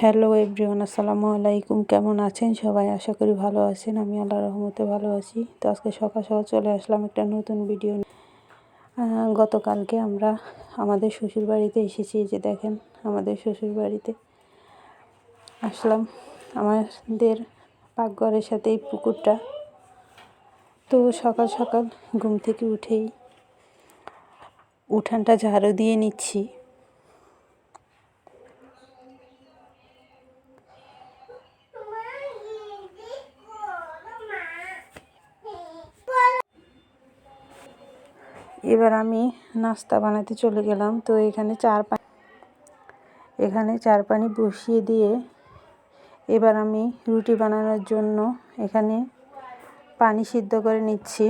Hello everyone, আসসালামু আলাইকুম। কেমন আছেন সবাই? আশা করি ভালো আছেন। আমি আল্লাহর রহমতে ভালো আছি। তো আজকে সকাল সকাল চলে আসলাম একটা নতুন ভিডিও। গতকালকে আমরা আমাদের শ্বশুর বাড়িতে এসেছি। যে দেখেন, আমাদের শ্বশুর বাড়িতে আসলাম। আমাদের পাকঘরের সাথে এই পুকুরটা। তো সকাল সকাল ঘুম থেকে উঠেই উঠানটা ঝাড়ু দিয়ে নিচ্ছি। এবার আমি নাস্তা বানাতে চলে গেলাম। তো এখানে চার পানি বসিয়ে দিয়ে এবার আমি রুটি বানানোর জন্য এখানে পানি সিদ্ধ করে নিচ্ছি।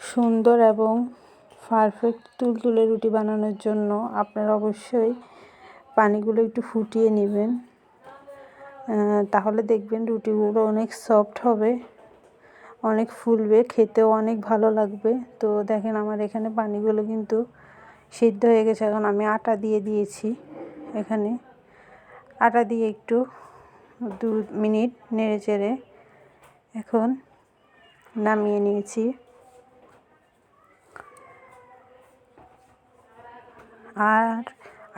সুন্দর এবং পারফেক্ট তুলতুলে রুটি বানানোর জন্য আপনারা অবশ্যই পানিগুলো একটু ফুটিয়ে নেবেন। তাহলে দেখবেন রুটিগুলো অনেক সফট হবে, অনেক ফুলবে, খেতেও অনেক ভালো লাগবে। তো দেখেন, আমার এখানে পানিগুলো কিন্তু সিদ্ধ হয়ে গেছে। এখন আমি আটা দিয়ে দিয়েছি। এখানে আটা দিয়ে একটু 2 মিনিট নেড়ে চেড়ে এখন নামিয়ে নিয়েছি। আর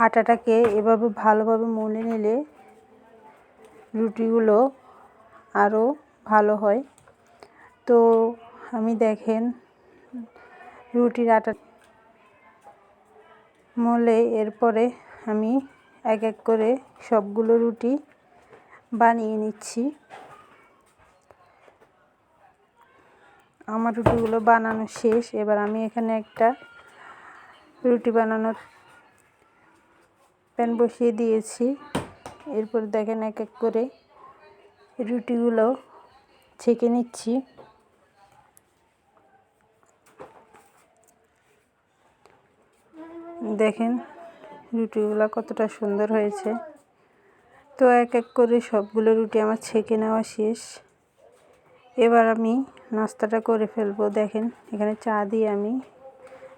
আটাটাকে এভাবে ভালোভাবে মলে নিলে রুটিগুলো আরও ভালো হয়। তো আমি দেখেন রুটির আটা মলে এরপরে আমি এক এক করে সবগুলো রুটি বানিয়ে নিচ্ছি। আমার রুটিগুলো বানানো শেষ। এবার আমি এখানে একটা রুটি বানানোর প্যান বসিয়ে দিয়েছি। এরপর দেখেন এক এক করে রুটিগুলো ছেঁকে নিচ্ছি। দেখেন রুটিগুলো কতটা সুন্দর হয়েছে। তো এক এক করে সবগুলো রুটি আমার ছেঁকে নেওয়া শেষ। এবার আমি নাস্তাটা করে ফেলবো। দেখেন, এখানে চা দিয়ে আমি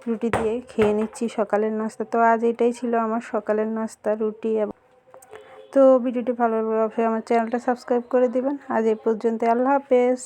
রুটি দিয়ে খেয়ে নিচ্ছি সকালের নাস্তা। তো আজ এটাই ছিল আমার সকালের নাস্তা, রুটি। তো ভিডিওটি ভালো লাগলে অবশ্যই আমার চ্যানেলটা সাবস্ক্রাইব করে দিবেন। আজ এই পর্যন্ত। আল্লাহ হাফেজ।